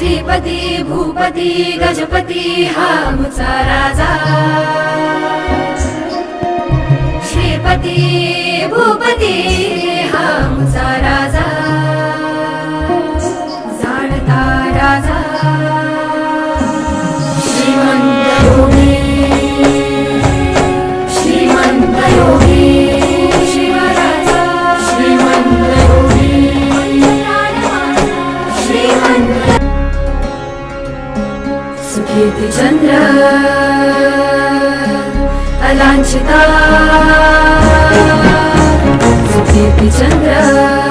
श्रीपती भूपती गजपती हा आमचा राजा श्रीपती भूपती हा आमचा राजा जाणता राजा श्रीमंत योगी श्रीमंत योगी शिवराजा श्रीमंत योगी श्रीमंत सुकीर्ती चंद्र अलांछिता सुकीर्ती चंद्र